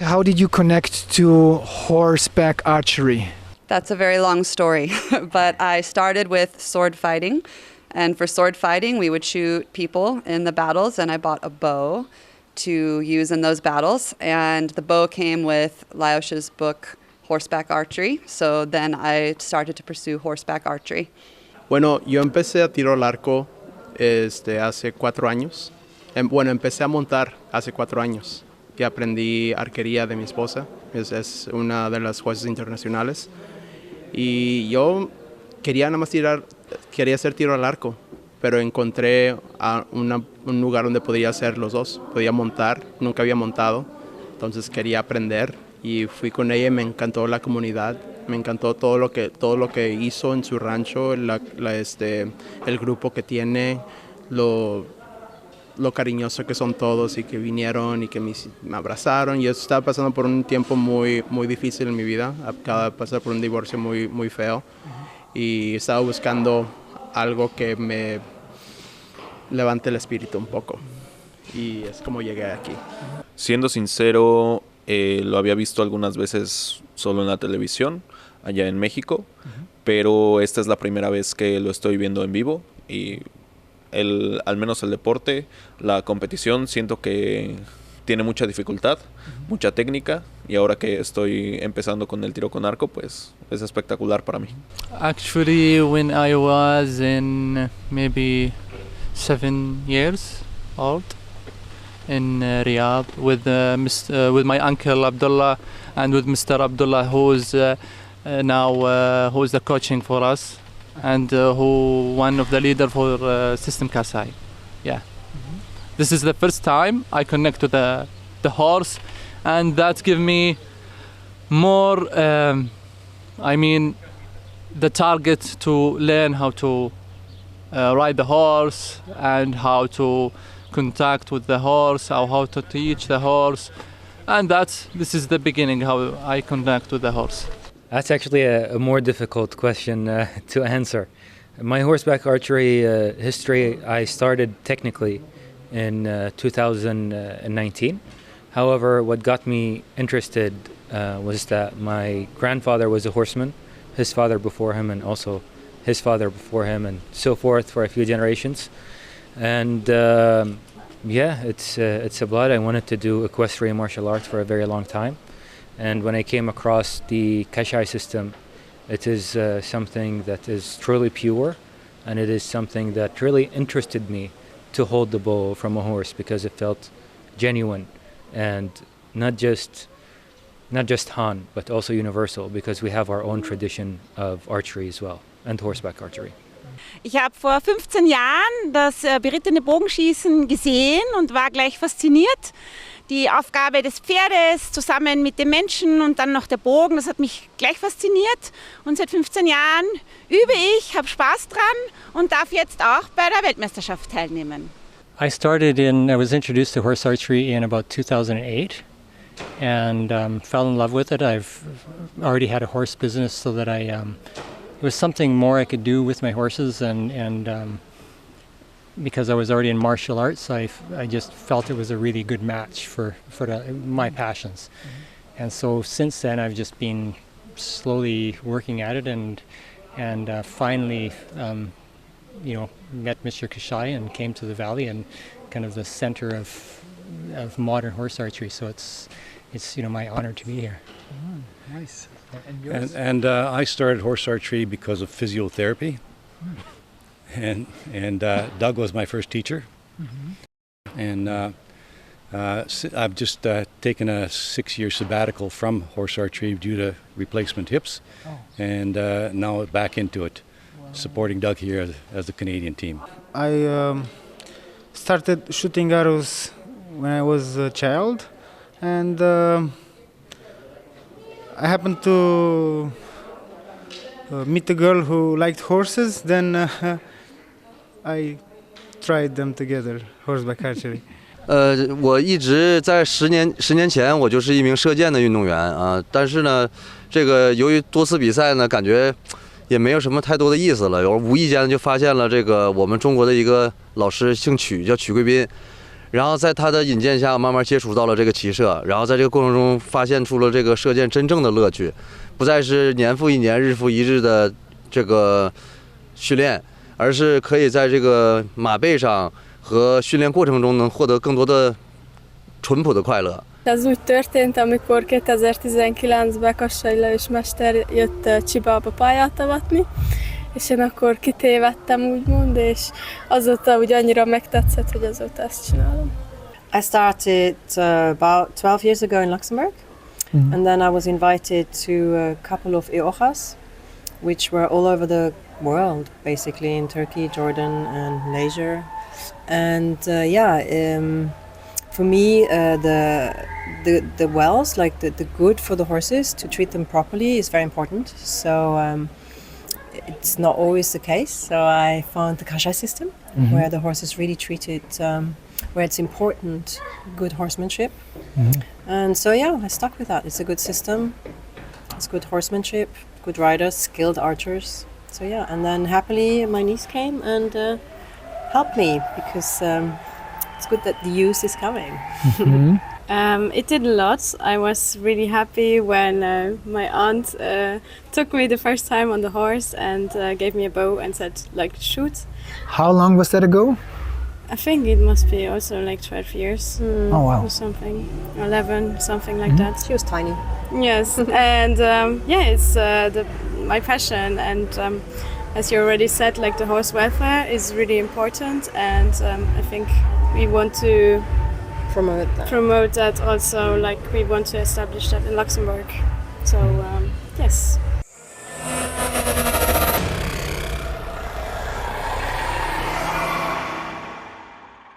How did you connect to horseback archery? That's a very long story, but I started with sword fighting. And for sword fighting, we would shoot people in the battles, and I bought a bow to use in those battles. And the bow came with Laosh's book, Horseback Archery. So then I started to pursue horseback archery. Bueno, yo empecé a tiro al arco hace 4 años. Bueno, empecé a montar hace 4 años y aprendí arquería de mi esposa. Es una de las jueces internacionales. Y yo quería nada más quería hacer tiro al arco, pero encontré un lugar donde podía hacer los dos. Podía montar, nunca había montado, entonces quería aprender y fui con ella y me encantó la comunidad. Me encantó todo lo que hizo en su rancho, el grupo que tiene, lo cariñoso que son todos y que vinieron y que me abrazaron. Yo estaba pasando por un tiempo muy, muy difícil en mi vida. Acabo de pasar por un divorcio muy, muy feo y estaba buscando algo que me levante el espíritu un poco. Y es como llegué aquí. Siendo sincero, lo había visto algunas veces solo en la televisión, allá en México, pero esta es la primera vez que lo estoy viendo en vivo y al menos el deporte, la competición, siento que tiene mucha dificultad, mucha técnica, y ahora que estoy empezando con el tiro con arco, pues es espectacular para mí. Actually, when I was in maybe 7 years old in Riyadh with my uncle Abdullah and with Mr. Abdullah, who's who's the coaching for us. And who one of the leader for system Kassai. Yeah. This is the first time I connect to the horse, and that give me more the target to learn how to ride the horse and how to contact with the horse, how to teach the horse, and this is the beginning how I connect with the horse. That's actually a more difficult question to answer. My horseback archery history, I started technically in 2019. However, what got me interested was that my grandfather was a horseman, his father before him, and also his father before him, and so forth for a few generations. And it's a blood. I wanted to do equestrian martial arts for a very long time. And when I came across the Kassai system, it is something that is truly pure, and it is something that really interested me to hold the bow from a horse because it felt genuine and not just Han, but also universal, because we have our own tradition of archery as well, and horseback archery. Ich habe vor 15 Jahren das berittene Bogenschießen gesehen und war gleich fasziniert. Die Aufgabe des Pferdes zusammen mit dem Menschen und dann noch der Bogen, das hat mich gleich fasziniert. Und seit 15 Jahren übe ich, habe Spaß dran und darf jetzt auch bei der Weltmeisterschaft teilnehmen. I was introduced to horse archery in about 2008 and fell in love with it. I've already had a horse business, so that it was something more I could do with my horses, and because I was already in martial arts, I just felt it was a really good match for my passions. And so since then, I've just been slowly working at it, and finally, met Mr. Kassai and came to the valley and kind of the center of modern horse archery. So it's my honor to be here. Oh, nice. And I started horse archery because of physiotherapy. And Doug was my first teacher. And I've just taken a 6-year sabbatical from horse archery due to replacement hips, and now back into it, supporting Doug here as the Canadian team. I started shooting arrows when I was a child, and I happened to meet a girl who liked horses. Then I tried them together, horseback archery. 我一直在10年前，我就是一名射箭的运动员啊。但是呢，这个由于多次比赛呢，感觉也没有什么太多的意思了。我无意间就发现了这个我们中国的一个老师，姓曲，叫曲贵斌。然后在他的引荐下，慢慢接触到了这个骑射，然后在这个过程中发现出了这个射箭真正的乐趣，不再是年复一年、日复一日的这个训练，而是可以在这个马背上和训练过程中能获得更多的淳朴的快乐。Ez úgy történt, amikor 2019-ben Kassai és mester jött Csibalba pályát avatni, és én akkor kitévedtem úgymond, és azóta úgy annyira megtetszett, hogy azóta ezt csinálom. I started about 12 years ago in Luxembourg, and then I was invited to a couple of EOHAs, which were all over the world, basically in Turkey, Jordan, and Malaysia. And for me, the wells, like the good for the horses, to treat them properly is very important. So it's not always the case. So I found the Kassai system, where the horse is really treated, where it's important, good horsemanship. And so I stuck with that. It's a good system. It's good horsemanship, good riders, skilled archers. So and then happily my niece came and helped me because it's good that the youth is coming. It did a lot. I was really happy when my aunt took me the first time on the horse and gave me a bow and said, like, shoot. How long was that ago? I think it must be also like 12 years Oh wow. or something, 11, something like that. She was tiny. Yes, and it's my passion, and as you already said, like the horse welfare is really important, and I think we want to promote that also, like we want to establish that in Luxembourg. So yes.